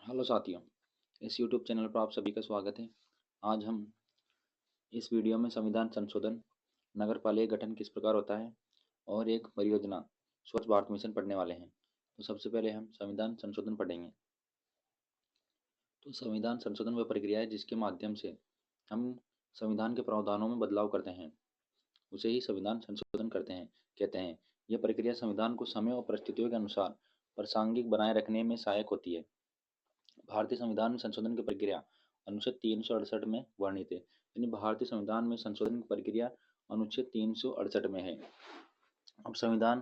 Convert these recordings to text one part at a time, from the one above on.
Hello साथियों, इस YouTube channel पर आप सभी का स्वागत है। आज हम इस वीडियो में संविधान संशोधन, नगरपालिका गठन किस प्रकार होता है और एक परियोजना स्वच्छ भारत मिशन पढ़ने वाले हैं। तो सबसे पहले हम संविधान संशोधन पढ़ेंगे। तो संविधान संशोधन वह प्रक्रिया है जिसके माध्यम से हम संविधान के प्रावधानों में बदलाव करते हैं, उसे ही संविधान संशोधन कहते हैं। यह प्रक्रिया संविधान को समय और परिस्थितियों के अनुसार प्रासंगिक बनाए रखने में सहायक होती है। भारतीय संविधान में संशोधन की प्रक्रिया अनुच्छेद 368 में वर्णित है। यानी भारतीय संविधान में संशोधन की प्रक्रिया अनुच्छेद 368 में है। अब संविधान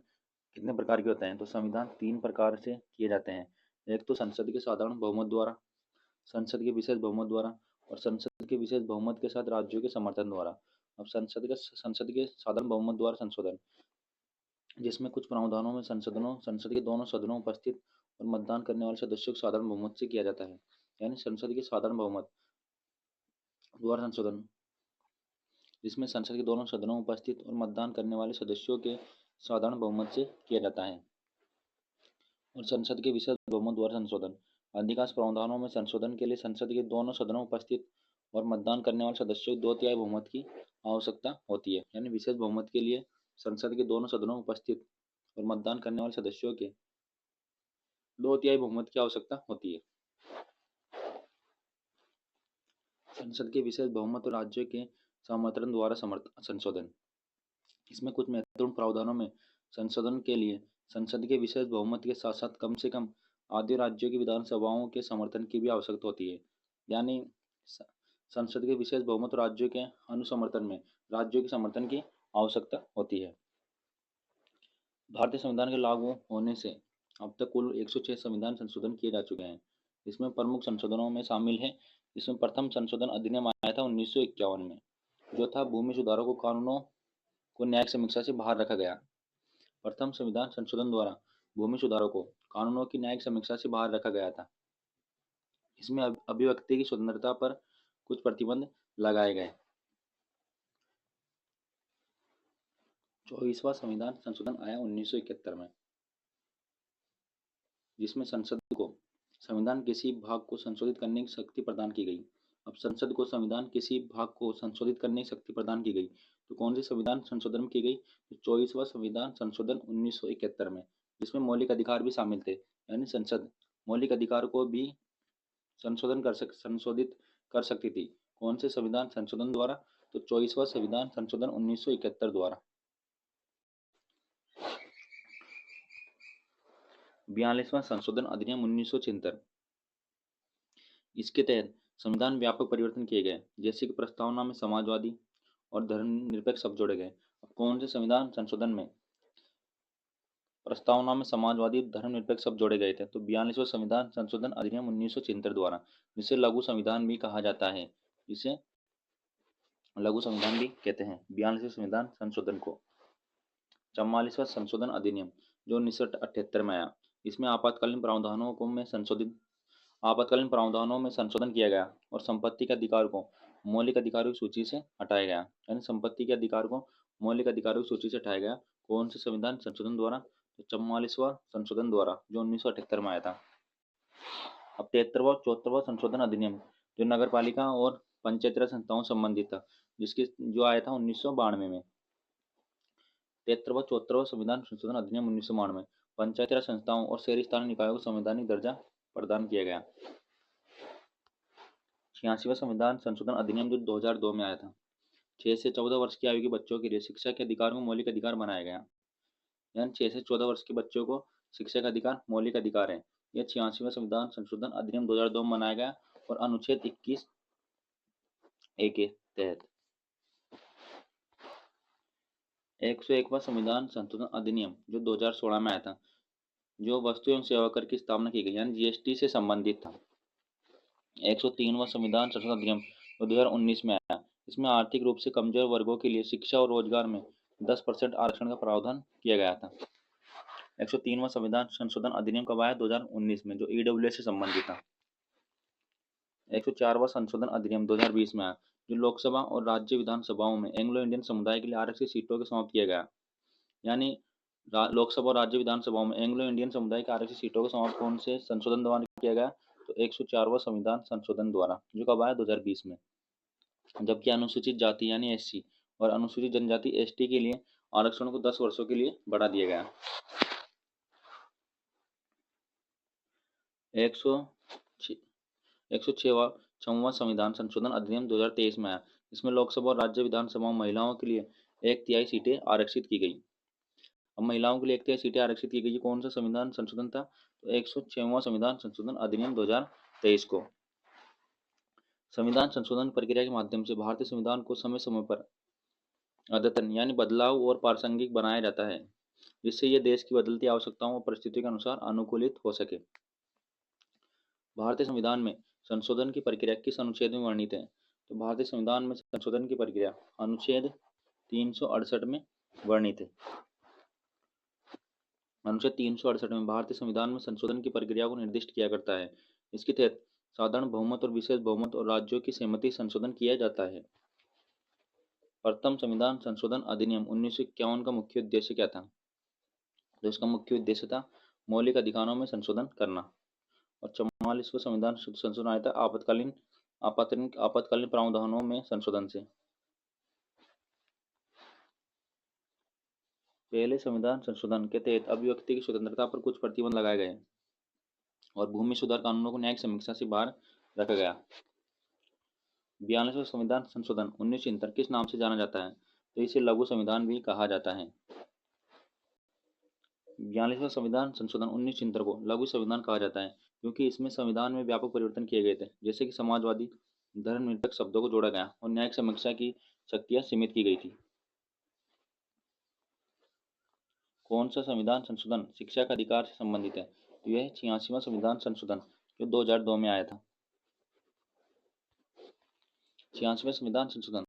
कितने प्रकार के होते हैं? तो संविधान 3 प्रकार से किए जाते हैं। एक तो संसद के साधारण बहुमत द्वारा, संसद के विशेष बहुमत द्वारा और संसद के विशेष बहुमत के साथ राज्यों के समर्थन द्वारा। अब संसद के साधारण बहुमत द्वारा संशोधन, जिसमें कुछ प्रावधानों में संसद के दोनों सदनों में उपस्थित और मतदान करने वाले सदस्यों के साधारण बहुमत से किया जाता है। यानी संसद के साधारण बहुमत द्वारा संशोधन, जिसमें संसद के दोनों सदनों में उपस्थित और मतदान करने वाले सदस्यों के साधारण बहुमत से किया जाता है। और संसद के विशेष बहुमत द्वारा संशोधन, अधिकांश प्रावधानों में संशोधन के लिए संसद के दोनों सदनों में उपस्थित और मतदान करने वाले सदस्यों की 2/3 बहुमत की आवश्यकता होती है। यानी विशेष बहुमत के लिए संसद के दोनों सदनों में उपस्थित और मतदान करने वाले सदस्यों के 2/3 बहुमत की आवश्यकता होती है। संसद के विशेष बहुमत और राज्यों के समर्थन द्वारा संशोधन, इसमें कुछ महत्वपूर्ण प्रावधानों में संशोधन के लिए संसद के विशेष बहुमत के साथ साथ कम से कम आधे राज्यों की विधानसभाओं के समर्थन की भी आवश्यकता होती है। यानी संसद के विशेष बहुमत और राज्यों के अनुसमर्थन में राज्यों के समर्थन की आवश्यकता होती है। भारतीय संविधान के लागू होने से अब तक कुल 106 संविधान संशोधन किए जा चुके हैं। इसमें प्रमुख संशोधनों में शामिल है, इसमें प्रथम संशोधन अधिनियम आया था 1951 में, जो था भूमि सुधारों को कानूनों को न्यायिक समीक्षा से बाहर रखा गया। प्रथम संविधान संशोधन द्वारा भूमि सुधारों को कानूनों की न्यायिक समीक्षा से बाहर रखा गया था। इसमें अभिव्यक्ति की स्वतंत्रता पर कुछ प्रतिबंध लगाए गए। 24वां संविधान संशोधन आया 1971 में, जिसमें संसद को संविधान किसी भाग को संशोधित करने की शक्ति प्रदान की गई। अब संसद को संविधान किसी भाग को संशोधित करने की शक्ति प्रदान की गई, तो कौन सी संविधान संशोधन की गई? तो 24वां संविधान संशोधन 1971 में, जिसमें मौलिक अधिकार भी शामिल थे। यानी संसद मौलिक अधिकार को भी संशोधित कर सकती थी। कौन से संविधान संशोधन द्वारा? तो 24वां संविधान संशोधन 1971 द्वारा। 42वां संशोधन अधिनियम 1976, इसके तहत संविधान व्यापक परिवर्तन किए गए, जैसे कि प्रस्तावना में समाजवादी और धर्मनिरपेक्ष शब्द जोड़े गए। अब कौन से संविधान संशोधन में प्रस्तावना में समाजवादी धर्मनिरपेक्ष शब्द जोड़े गए थे? तो 42वां संविधान संशोधन अधिनियम 1976 द्वारा, जिसे लघु संविधान भी कहा जाता है। इसे लघु संविधान भी कहते हैं 42वें संविधान संशोधन को। 44वां संशोधन अधिनियम जो 1978 में आया, इसमें आपातकालीन प्रावधानों में संशोधन किया गया और संपत्ति के अधिकार को मौलिक अधिकारों की सूची से हटाया गया। यानी संपत्ति के अधिकार को मौलिक अधिकारों की सूची से हटाया गया। कौन से संविधान संशोधन द्वारा? तो 44वां संशोधन द्वारा, जो 1978 में आया था। अब 73वां 74वां संशोधन अधिनियम जो नगरपालिका और पंचायती राज संस्थाओं से संबंधित था, जो आया था 1992 में। 73वां 74वां संविधान संशोधन अधिनियम 1992, पंचायती राज संस्थाओं और शहरी स्थानीय निकायों को संवैधानिक दर्जा प्रदान किया गया। 86वां संविधान संशोधन अधिनियम जो 2002 में आया था, 6 से 14 वर्ष की आयु के बच्चों के लिए शिक्षा के अधिकार को मौलिक अधिकार बनाया गया। यानी 6 से 14 वर्ष के बच्चों को शिक्षा का अधिकार मौलिक अधिकार है। यह 86वां संविधान संशोधन अधिनियम 2002 में बनाया गया और अनुच्छेद 21(a) के तहत। 101वां संविधान संशोधन अधिनियम जो 2016 में आया था, जो वस्तु एवं सेवा कर की स्थापना की गई, यानी जीएसटी से संबंधित था। 103वां संविधान संशोधन अधिनियम 2019 में आया, इसमें आर्थिक रूप से कमजोर वर्गों के लिए शिक्षा और रोजगार में 10% आरक्षण का प्रावधान किया गया था। 103वां संविधान संशोधन अधिनियम कब आया? 2019 में, जो ईडब्ल्यूएस से संबंधित था। 104वां संशोधन अधिनियम 2020 में आया, जो लोकसभा और राज्य विधानसभाओं में एंग्लो इंडियन समुदाय के लिए आरक्षित सीटों के समाप्त किया गया। यानी लोकसभा और राज्य विधानसभाओं में एंग्लो इंडियन समुदाय के आरक्षित सीटों का समाप्त कौन से संशोधन द्वारा किया गया? तो 104वां संविधान संशोधन द्वारा, जो कब आया 2020 में। जबकि अनुसूचित जाति यानी एससी और अनुसूचित जनजाति एसटी के लिए आरक्षण को 10 वर्षों के लिए बढ़ा दिया गया। 106वां संविधान संशोधन अधिनियम 2023 में आया। इसमें लोकसभा और राज्य विधानसभाओं महिलाओं के लिए 1/3 सीटें आरक्षित की गई। अब महिलाओं के लिए 1/3 सीटें आरक्षित की गई। कौन सा संविधान संशोधन था? तो 106वां संविधान संशोधन अधिनियम 2023 को। संविधान संशोधन प्रक्रिया के माध्यम से भारतीय संविधान को समय समय पर अद्यतन यानी बदलाव और प्रासंगिक बनाया जाता है, जिससे यह देश की बदलती आवश्यकताओं और परिस्थितियों के अनुसार अनुकूलित हो सके। भारतीय संविधान में संशोधन की प्रक्रिया किस अनुच्छेद में वर्णित है? तो भारतीय संविधान में संशोधन की प्रक्रिया अनुच्छेद 368 में वर्णित है। अनुच्छेद 368 में भारतीय संविधान में संशोधन की प्रक्रिया को निर्दिष्ट किया करता है। इसके तहत साधारण बहुमत और विशेष बहुमत और राज्यों की सहमति संशोधन किया जाता है। प्रथम संविधान संशोधन अधिनियम 1951 का मुख्य उद्देश्य क्या था? तो इसका मुख्य उद्देश्य था मौलिक अधिकारों में संशोधन करना। और 44वां संविधान संशोधन आया था आपातकालीन प्रावधानों में संशोधन से। पहले संविधान संशोधन के तहत अभिव्यक्ति की स्वतंत्रता पर कुछ प्रतिबंध लगाए गए और भूमि सुधार कानूनों को न्यायिक समीक्षा से बाहर रखा गया। 42वां संविधान संशोधन 1973 किस नाम से जाना जाता है? तो इसे लघु संविधान भी कहा जाता है। 42वां संविधान संशोधन 1973 को लघु संविधान कहा जाता है क्योंकि इसमें संविधान में व्यापक परिवर्तन किए गए थे, जैसे कि समाजवादी, धर्मनिरपेक्ष शब्दों को जोड़ा गया और न्यायिक समीक्षा की शक्तियां सीमित की गई थी। कौन सा संविधान संशोधन शिक्षा का अधिकार से संबंधित है? तो यह 86वां संविधान संशोधन जो 2002 में आया था। 86वें संविधान संशोधन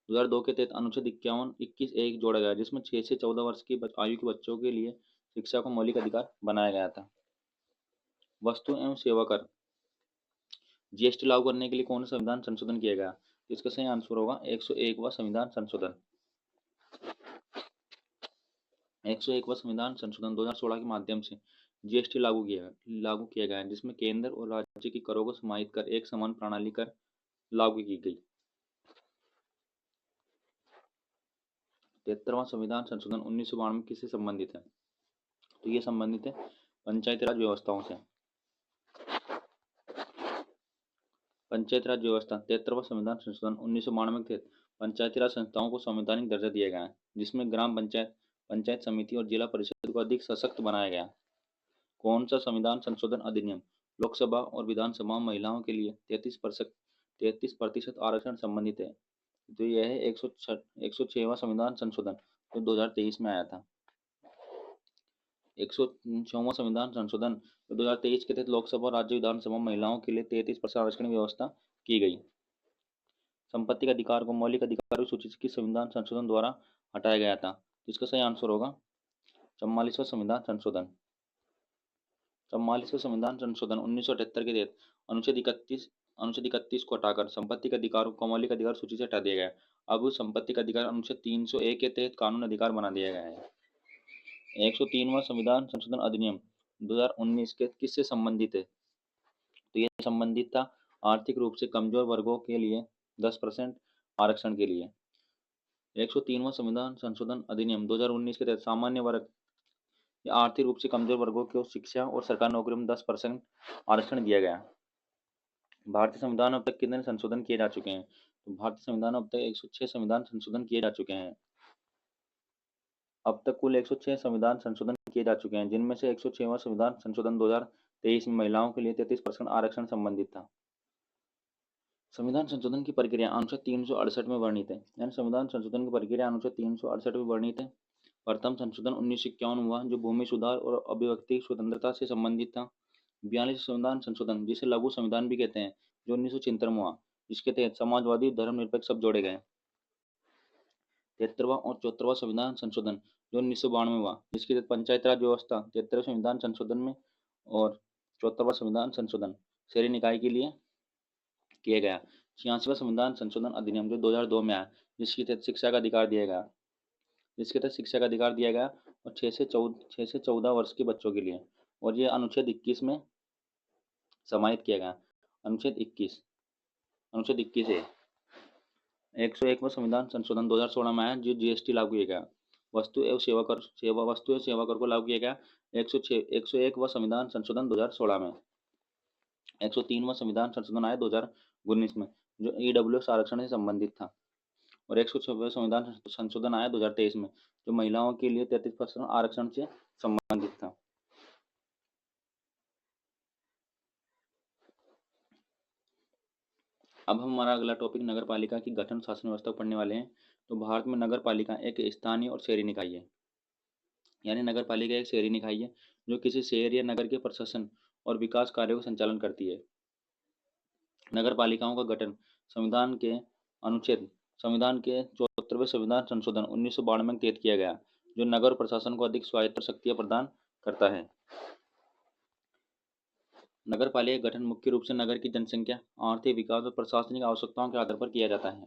2002 के तहत अनुच्छेद 21(1) जोड़ा गया, जिसमें 6 से 14 वर्ष की आयु के बच्चों के लिए शिक्षा को मौलिक अधिकार बनाया गया था। वस्तु एवं सेवा कर जीएसटी लागू करने के लिए कौन सा संविधान संशोधन किया गया? इसका सही आंसर होगा 101वां संविधान संशोधन। 101वां संविधान संशोधन 2016 के माध्यम से जीएसटी लागू किया गया, जिसमें केंद्र और राज्य की करों को समाहित कर एक समान प्रणाली कर लागू की गई। 73वां संविधान संशोधन 1992 में किससे संबंधित है? तो ये संबंधित है पंचायती राज व्यवस्थाओं से। पंचायती राज व्यवस्था 73वां संविधान संशोधन 1992 के तहत पंचायती राज संस्थाओं को संवैधानिक दर्जा दिया गया है, जिसमें ग्राम पंचायत, पंचायत समिति और जिला परिषद को अधिक सशक्त बनाया गया। कौन सा संविधान संशोधन अधिनियम लोकसभा और विधानसभा महिलाओं के लिए 33% आरक्षण संबंधित है? तो यह है 106वां संविधान संशोधन जो 2023 में आया था। 106वां संविधान संशोधन 2023 के तहत लोकसभा और राज्य विधानसभा महिलाओं के लिए 33% आरक्षण की व्यवस्था की गई। संपत्ति के अधिकार को मौलिक अधिकारों की सूची से किस संविधान संशोधन द्वारा हटाया गया था? जिसका सही आंसर होगा 44वां संविधान संशोधन। 44वां संविधान संशोधन 1978 के तहत अनुच्छेद 31 को हटाकर संपत्ति के अधिकारों को मौलिक अधिकार सूची से हटा दिया गया। अब संपत्ति का अधिकार अनुच्छेद 301 के तहत कानून अधिकार बना दिया गया है। 103वां संविधान संशोधन अधिनियम 2019 के किससे संबंधित है? तो यह संबंधित था आर्थिक रूप से कमजोर वर्गों के लिए 10% आरक्षण के लिए। 103वां संविधान संशोधन अधिनियम 2019 के तहत सामान्य वर्ग या आर्थिक रूप से कमजोर वर्गों को शिक्षा और सरकारी नौकरियों में 10% आरक्षण दिया गया। भारतीय संविधान अब तक कितने संशोधन किए जा चुके हैं? तो भारतीय संविधान अब तक 106 संविधान संशोधन किए जा चुके हैं। अब तक कुल 106 संविधान संशोधन किए जा चुके हैं, जिनमें से 106वां संविधान संशोधन 2023 में महिलाओं के लिए 33% आरक्षण संबंधित था। संविधान संशोधन की प्रक्रिया अनुच्छेद 368 में वर्णित है, यानी संविधान संशोधन की प्रक्रिया अनुच्छेद 368 में वर्णित है। प्रथम संशोधन 1951 हुआ जो भूमि सुधार और अभिव्यक्ति स्वतंत्रता से संबंधित था। 42वां संविधान संशोधन जिसे लघु संविधान भी कहते हैं जो 1973 में हुआ, जिसके तहत समाजवादी धर्मनिरपेक्ष शब्द जोड़े गए। 73वां और 74वां संविधान संशोधन जो 1992 में हुआ, जिसके तहत पंचायती राज व्यवस्था 73वें संविधान संशोधन में और 74वां संविधान संशोधन शहरी निकाय के लिए किया गया। 86वां संविधान संशोधन अधिनियम जो 2002 में आया, जिसके तहत शिक्षा का अधिकार दिया गया और 6 से 14 वर्ष के बच्चों के लिए, और ये अनुच्छेद 21 में समाहित किया गया। अनुच्छेद 21 है 101वां संविधान संशोधन 2016 में आया जो जीएसटी लागू किया गया। वस्तु एवं सेवा कर को लागू किया गया 101वां संविधान संशोधन 2016 में। 103वां संविधान संशोधन आया 2019 में जो ईडब्ल्यूएस आरक्षण से संबंधित था। और 106वां संविधान संशोधन आया 2023 में जो महिलाओं के लिए 33% आरक्षण से संबंधित था। अब हम हमारा अगला टॉपिक नगर पालिका की गठन शासन व्यवस्था पढ़ने वाले हैं। तो भारत में नगर पालिका एक स्थानीय और शहरी निकाय है। यानी नगर पालिका एक शहरी निकाय है जो किसी शहर या नगर के प्रशासन और विकास कार्यों का संचालन करती है। नगर पालिकाओं का गठन संविधान के 74वें संविधान संशोधन 1992 में तहत किया गया जो नगर प्रशासन को अधिक स्वायत्त शक्तियां प्रदान करता है। नगर पालिका गठन मुख्य रूप से नगर की जनसंख्या, आर्थिक विकास और प्रशासनिक आवश्यकताओं के आधार पर किया जाता है।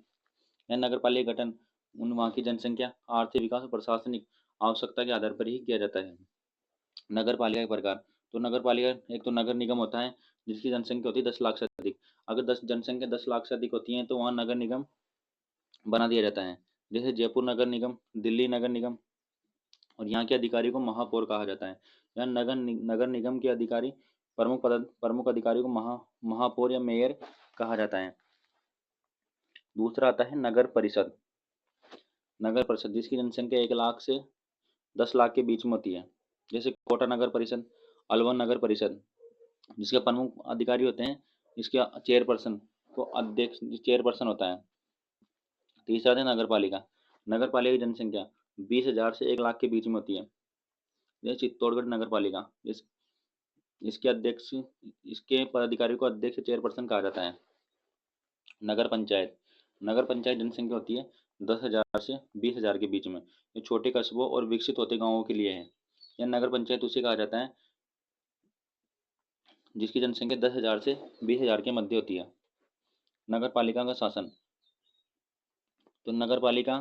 यह नगर पालिका गठन वहाँ की जनसंख्या, आर्थिक विकास और प्रशासनिक आवश्यकता के आधार पर ही किया जाता है। नगर पालिका के प्रकार, तो नगर पालिका एक तो नगर निगम होता है जिसकी जनसंख्या होती है 10 लाख से अधिक। अगर जनसंख्या 10 लाख से अधिक होती है तो वहाँ नगर निगम बना दिया जाता है। जैसे जयपुर नगर निगम, दिल्ली नगर निगम। और यहाँ के अधिकारी को महापौर कहा जाता है। यहाँ नगर निगम के अधिकारी प्रमुख अधिकारी को महापौर या मेयर कहा जाता है। दूसरा आता है नगर परिषद। नगर परिषद जिसकी जनसंख्या 1 लाख से 10 लाख के बीच में होती है। जैसे कोटा नगर परिषद, अलवर नगर परिषद, जिसके प्रमुख अधिकारी होते हैं, इसके चेयरपर्सन को अध्यक्ष चेयरपर्सन होता है। तीसरा है नगर पालिका। नगर पालिका की जनसंख्या 20,000 से 1 लाख के बीच में होती है। जैसे चित्तौड़गढ़ नगर पालिका, इसके अध्यक्ष इसके पदाधिकारी को अध्यक्ष चेयरपर्सन कहा जाता है। नगर पंचायत जनसंख्या होती है 10,000 से 20,000 के बीच में। ये छोटे कस्बों और विकसित होते गांवों के लिए है। यह नगर पंचायत उसे कहा जाता है जिसकी जनसंख्या 10,000 से 20,000 के मध्य होती है। नगर पालिका का शासन, तो नगर पालिका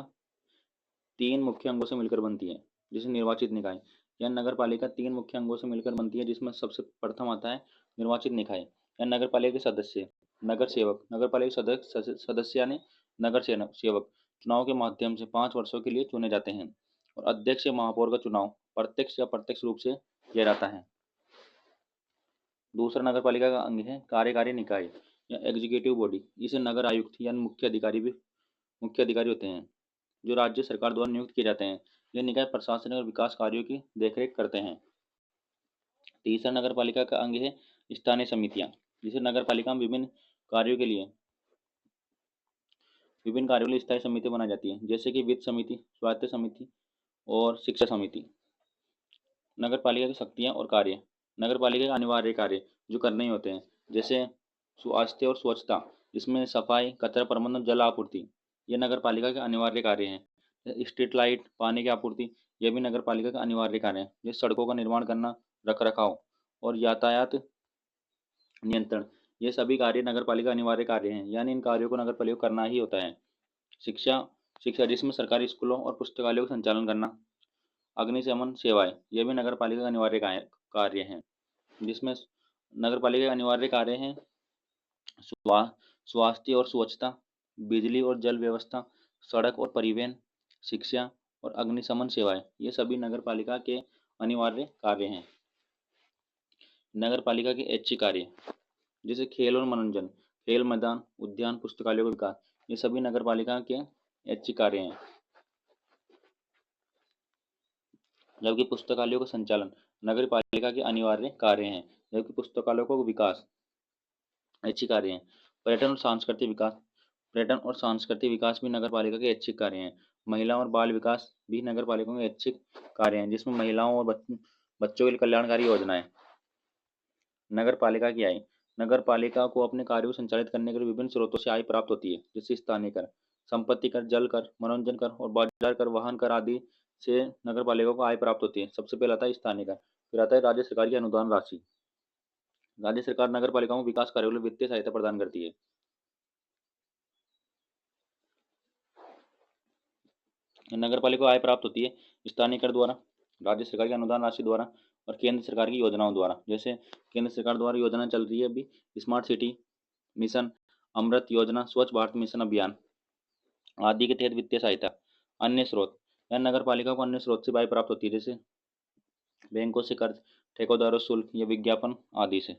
3 मुख्य अंगों से मिलकर बनती है। जैसे निर्वाचित निकाय, यह नगर पालिका 3 मुख्य अंगों से मिलकर बनती है जिसमें सबसे प्रथम आता है निर्वाचित निकाय। यह नगर पालिका के सदस्य, नगर सेवक, नगर पालिका सदस्य यानी नगर सेवक चुनाव के माध्यम से 5 वर्षों के लिए चुने जाते हैं। और अध्यक्ष या महापौर का चुनाव प्रत्यक्ष या अप्रत्यक्ष रूप से किया जाता है। दूसरा नगर पालिका का अंग है कार्यकारी निकाय या एग्जीक्यूटिव बॉडी। इसे नगर आयुक्त या मुख्य अधिकारी होते हैं जो राज्य सरकार द्वारा नियुक्त किए जाते हैं। ये निकाय प्रशासनिक और विकास कार्यों की देखरेख करते हैं। तीसरा नगर पालिका का अंग है स्थानीय समितियां, जिसे नगर पालिका में विभिन्न कार्यों के लिए स्थायी समिति बनाई जाती है। जैसे कि वित्त समिति, स्वास्थ्य समिति और शिक्षा समिति। नगर पालिका की शक्तियां और कार्य, नगर पालिका के अनिवार्य कार्य जो करने ही होते हैं, जैसे स्वास्थ्य और स्वच्छता, जिसमें सफाई, कचरा प्रबंधन, जल आपूर्ति, ये नगर पालिका के अनिवार्य कार्य हैं। स्ट्रीट लाइट, पानी की आपूर्ति, यह भी नगर पालिका का अनिवार्य कार्य है। जैसे सड़कों का निर्माण करना, रख रखाव और यातायात नियंत्रण, ये सभी कार्य नगर पालिका अनिवार्य कार्य हैं। यानी इन कार्यों को नगर पालिका करना ही होता है। शिक्षा जिसमें सरकारी स्कूलों और पुस्तकालयों का संचालन करना। अग्निशमन सेवाएं, ये भी नगर पालिका का अनिवार्य कार्य हैं। जिसमें नगर पालिका के अनिवार्य कार्य हैं स्वास्थ्य और स्वच्छता, बिजली और जल व्यवस्था, सड़क और परिवहन, शिक्षा और अग्निशमन सेवाएं, ये सभी नगर पालिका के अनिवार्य कार्य हैं। नगर पालिका के ऐच्छिक कार्य, जैसे खेल और मनोरंजन, खेल मैदान, उद्यान, पुस्तकालयों का विकास, ये सभी नगर पालिका के ऐच्छिक कार्य हैं। जबकि पुस्तकालयों का संचालन नगर पालिका के अनिवार्य कार्य हैं। जबकि पुस्तकालयों का विकास ऐच्छिक कार्य हैं। पर्यटन और सांस्कृतिक विकास भी नगर पालिका के ऐच्छिक कार्य हैं। महिला और बाल विकास भी नगर पालिका के ऐच्छिक कार्य हैं, जिसमें महिलाओं और बच्चों के लिए कल्याणकारी योजनाएं। नगर पालिका की आय, नगर पालिका को अपने कार्यों को संचालित करने के लिए विभिन्न स्रोतों से आय प्राप्त होती है। जैसे स्थानीय कर, संपत्ति कर, जल कर, मनोरंजन कर और बाजार कर, वाहन कर आदि से नगर पालिका को आय प्राप्त होती है। सबसे पहले आता है स्थानीय कर, फिर आता है राज्य सरकार की अनुदान राशि। राज्य सरकार नगर पालिकाओं को विकास कार्यों के लिए वित्तीय सहायता प्रदान करती है। नगर पालिका को आय प्राप्त होती है स्थानीय कर द्वारा, राज्य सरकार की अनुदान राशि द्वारा और केंद्र सरकार की योजनाओं द्वारा। जैसे केंद्र सरकार द्वारा योजना चल रही है अभी स्मार्ट सिटी मिशन, अमृत योजना, स्वच्छ भारत मिशन अभियान आदि के तहत वित्तीय सहायता। अन्य स्रोत, या नगर पालिका को अन्य स्रोत से आय प्राप्त होती है, जैसे बैंकों से कर्ज, ठेकेदारों शुल्क या विज्ञापन आदि से।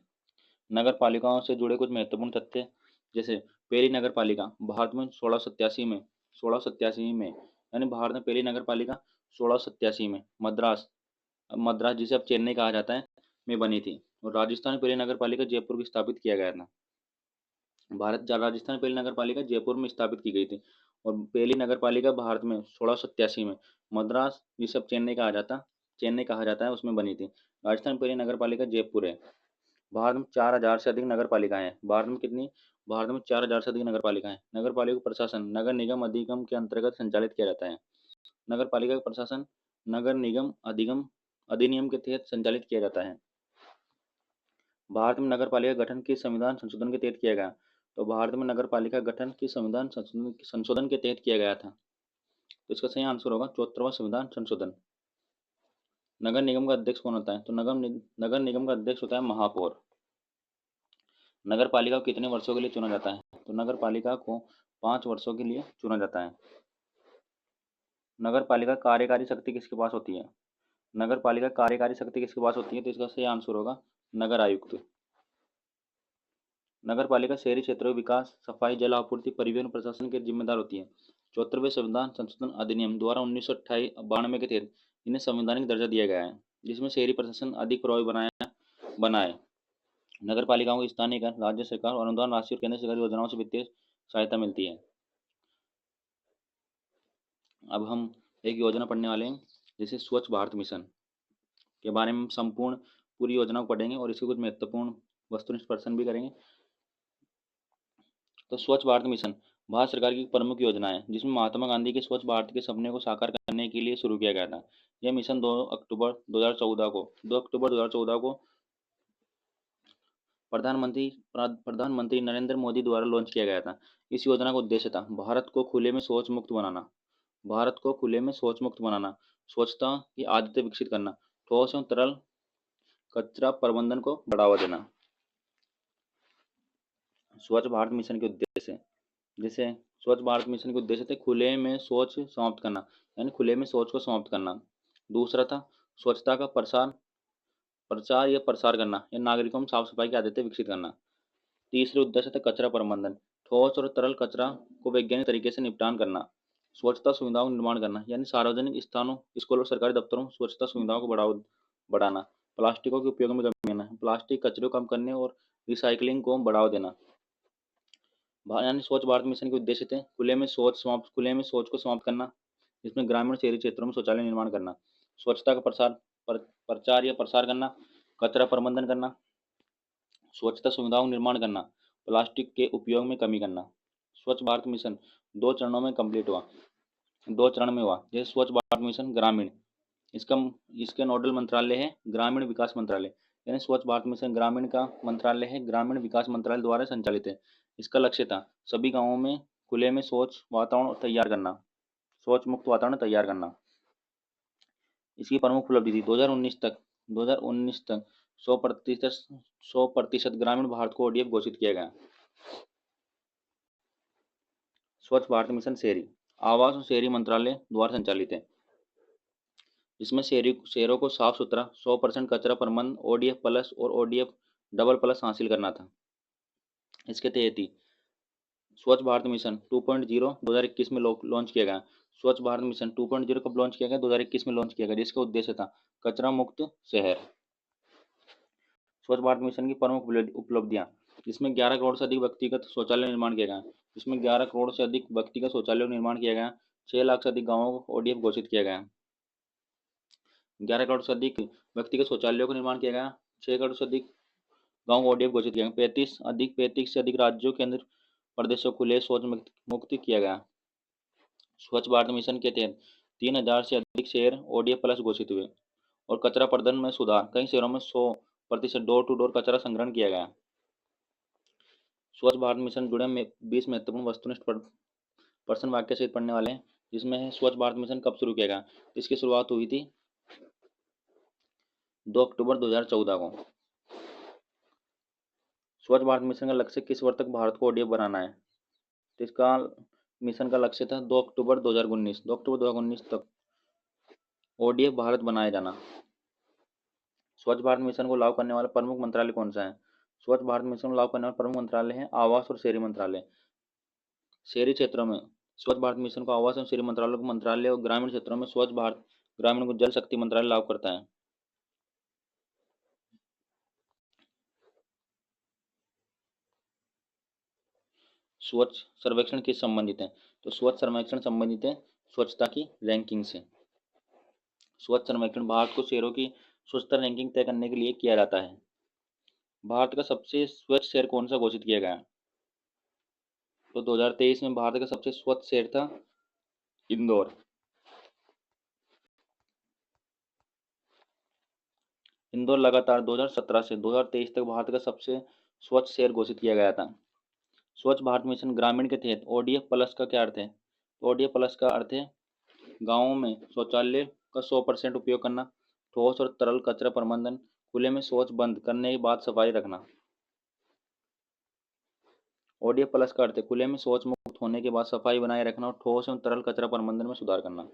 नगर पालिकाओं से जुड़े कुछ महत्वपूर्ण तथ्य, जैसे पहली नगर पालिका भारत में 1687 में यानी भारत में पहली नगर पालिका 1687 में मद्रास मद्रास जिसे अब चेन्नई कहा जाता है में बनी थी। और राजस्थान में पहली नगर पालिका जयपुर में स्थापित किया गया था। राजस्थान में पहली नगर पालिका जयपुर में स्थापित की गई थी। और पहली नगर पालिका भारत में 1687 में मद्रास जिसे अब चेन्नई कहा जाता है उसमें बनी थी। राजस्थान में पहली नगर पालिका जयपुर है। भारत में 4000 से अधिक नगर पालिकाएं हैं। भारत में कितनी? भारत में 4000 से अधिक नगर पालिकाएं हैं। नगर पालिका प्रशासन नगर निगम अधिगम के अंतर्गत संचालित किया जाता है। नगर पालिका का प्रशासन नगर निगम अधिनियम के तहत संचालित किया जाता है। भारत में नगर पालिका गठन के संविधान संशोधन के तहत किया गया। तो भारत में नगर पालिका गठन के संविधान संशोधन के तहत किया गया था। तो इसका सही आंसर होगा 74वां संविधान संशोधन। नगर निगम का अध्यक्ष कौन होता है? तो नगर निगम का अध्यक्ष होता है महापौर। नगर पालिका को कितने वर्षों के लिए चुना जाता है? तो नगर पालिका को 5 वर्षों के लिए चुना जाता है। नगर पालिका कार्यकारी शक्ति किसके पास होती है? नगर पालिका कार्यकारी शक्ति किसके पास होती है? तो इसका सही आंसर होगा नगर आयुक्त। नगर पालिका शहरी क्षेत्रों के विकास, सफाई, जल आपूर्ति, परिवहन प्रशासन के जिम्मेदार होती है। 74वें संविधान संशोधन अधिनियम द्वारा 1992 के तहत इन्हें संवैधानिक दर्जा दिया गया है, जिसमें शहरी प्रशासन अधिक प्रभावी बनाए। नगर पालिकाओं को स्थानीय राज्य सरकार और अनुदान राशि और केंद्र सरकारी योजनाओं से वित्तीय सहायता मिलती है। अब हम एक योजना पढ़ने वाले हैं, जैसे स्वच्छ भारत मिशन के बारे में संपूर्ण पूरी योजना को पढ़ेंगे और इसके कुछ महत्वपूर्ण वस्तुनिष्ठ प्रश्न भी करेंगे। तो स्वच्छ भारत मिशन भारत सरकार की प्रमुख योजना है, जिसमें महात्मा गांधी के स्वच्छ भारत के सपने को साकार करने के लिए शुरू किया गया था। यह मिशन 2 अक्टूबर 2014 को प्रधानमंत्री नरेंद्र मोदी द्वारा लॉन्च किया गया था। इस योजना का उद्देश्य था भारत को खुले में शौच मुक्त बनाना, स्वच्छता की आदतें विकसित करना, ठोस एवं तरल कचरा प्रबंधन को बढ़ावा देना। स्वच्छ भारत मिशन के उद्देश्य, जैसे स्वच्छ भारत मिशन के उद्देश्य थे खुले में शौच समाप्त करना, यानी खुले में शौच को समाप्त करना। दूसरा था स्वच्छता का प्रचार या प्रसार करना, या नागरिकों में साफ सफाई की आदतें विकसित करना। तीसरे उद्देश्य थे कचरा प्रबंधन, ठोस और तरल कचरा को वैज्ञानिक तरीके से निपटान करना। स्वच्छता सुविधाओं का निर्माण करना, यानी सार्वजनिक स्थानों, स्कूल और सरकारी दफ्तरों में स्वच्छता सुविधाओं को बढ़ाना। प्लास्टिकों के उपयोग में कमी करना, प्लास्टिक कचरे को कम करने और रिसाइकलिंग को बढ़ावा देना। यानी स्वच्छ भारत मिशन के उद्देश्य थे खुले में शौच को समाप्त करना, जिसमें ग्रामीण और शहरी क्षेत्रों में शौचालय निर्माण करना, स्वच्छता का प्रचार या प्रसार करना, कचरा प्रबंधन करना, स्वच्छता सुविधाओं का निर्माण करना, प्लास्टिक के उपयोग में कमी करना। स्वच्छ भारत मिशन 2 चरणों में कंप्लीट हुआ 2 चरण में हुआ। जैसे स्वच्छ भारत मिशन ग्रामीण, इसके नोडल मंत्रालय है ग्रामीण विकास मंत्रालय, यानी स्वच्छ भारत मिशन ग्रामीण का मंत्रालय है ग्रामीण विकास मंत्रालय द्वारा संचालित है। इसका लक्ष्य था सभी गांवों में खुले में शौच मुक्त वातावरण तैयार करना। इसकी प्रमुख उपलब्धि थी 2019 तक 100% ग्रामीण भारत को ओडीएफ घोषित किया गया। स्वच्छ भारत मिशन शहरी आवास और शहरी मंत्रालय द्वारा संचालित है, जिसमें शहरों को साफ सुथरा 100% कचरा प्रबंधन ओडीएफ प्लस और ओडीएफ डबल प्लस हासिल करना था। इसके तहत ही स्वच्छ भारत मिशन 2.0 2021 में लॉन्च किया गया। स्वच्छ भारत मिशन 2.0 कब लॉन्च किया गया? 2021 में लॉन्च किया गया, जिसका उद्देश्य था कचरा मुक्त शहर। स्वच्छ भारत मिशन की प्रमुख उपलब्धियां, जिसमें 11 करोड़ से अधिक व्यक्तिगत शौचालय निर्माण किया गया 6 लाख से अधिक गाँवों को ओडीएफ घोषित किया गया। 11 करोड़ से अधिक व्यक्तिगत शौचालयों का निर्माण किया गया, 6 करोड़ से अधिक गाँव को ओडीएफ घोषित किया गया। 35 से अधिक राज्यों केंद्र प्रदेशों को खुले शौच मुक्त किया गया। स्वच्छ भारत मिशन के तहत 3000 से अधिक शहर ओडीएफ प्लस घोषित हुए और कचरा प्रबंधन में सुधार, कई शहरों में 100% डोर टू डोर कचरा संग्रहण किया गया। स्वच्छ भारत मिशन जुड़े 20 महत्वपूर्ण वस्तुनिष्ठ प्रश्न वाक्य सहित पढ़ने वाले हैं, जिसमें है स्वच्छ भारत मिशन कब शुरू किया गया? इसकी शुरुआत हुई थी 2 अक्टूबर 2014 को। स्वच्छ भारत मिशन का लक्ष्य किस वर्ष तक भारत को ओडीएफ बनाना है? तो इसका मिशन का लक्ष्य था 2 अक्टूबर 2019, 2 अक्टूबर 2019 तक ओडीएफ भारत बनाया जाना। स्वच्छ भारत मिशन को लागू करने वाला प्रमुख मंत्रालय कौन सा है? स्वच्छ भारत मिशन को लागू करने वाला प्रमुख मंत्रालय है आवास और शहरी मंत्रालय। शहरी क्षेत्रों में स्वच्छ भारत मिशन को आवास और शहरी मंत्रालय को मंत्रालय और ग्रामीण क्षेत्रों में स्वच्छ भारत ग्रामीण को जल शक्ति मंत्रालय लागू करता है। स्वच्छ सर्वेक्षण किस संबंधित है? तो स्वच्छ सर्वेक्षण संबंधित है स्वच्छता की रैंकिंग से। स्वच्छ सर्वेक्षण भारत को शहरों की स्वच्छता रैंकिंग तय करने के लिए किया जाता है। भारत का सबसे स्वच्छ शहर कौन सा घोषित किया गया? तो 2023 में भारत का सबसे स्वच्छ शहर था इंदौर। इंदौर लगातार 2017 से 2023 तक भारत का सबसे स्वच्छ शहर घोषित किया गया था। स्वच्छ भारत मिशन ग्रामीण के तहत ओडीएफ प्लस का क्या अर्थ है? ओडीएफ प्लस का अर्थ है गांवों में शौचालय का 100% उपयोग करना, ठोस और तरल कचरा प्रबंधन, खुले में शौच बंद करने के बाद सफाई रखना। ओडीएफ प्लस का अर्थ है खुले में शौच मुक्त होने के बाद सफाई बनाए रखना और ठोस एवं तरल कचरा प्रबंधन में सुधार करना।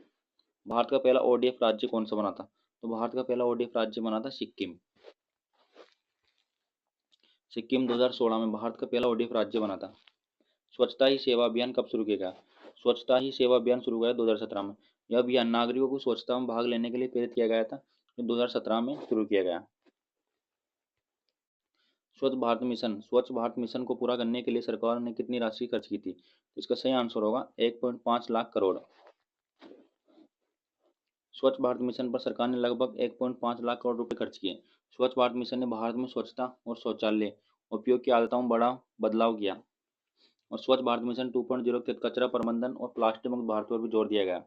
भारत का पहला ओडीएफ राज्य कौन सा बना था? तो भारत का पहला ओडीएफ राज्य बना था सिक्किम। सिक्किम 2016 में भारत का पहला ओडीएफ राज्य बना था। स्वच्छता ही सेवा अभियान कब शुरू किया गया? स्वच्छता ही सेवा अभियान शुरू हुआ 2017 में। यह अभियान नागरिकों को स्वच्छता में भाग लेने के लिए प्रेरित किया गया था, जो 2017 में शुरू किया गया। स्वच्छ भारत मिशन को पूरा करने के लिए सरकार ने कितनी राशि खर्च की थी? तो इसका सही आंसर होगा 1.5 लाख करोड़। स्वच्छ भारत मिशन पर सरकार ने लगभग 1.5 लाख करोड़ रुपए खर्च किए। स्वच्छ भारत मिशन ने भारत में स्वच्छता और शौचालय उपयोग की आदतों में बड़ा बदलाव किया और स्वच्छ भारत मिशन 2.0 के तहत कचरा प्रबंधन और प्लास्टिक मुक्त भारत पर भी जोर दिया गया।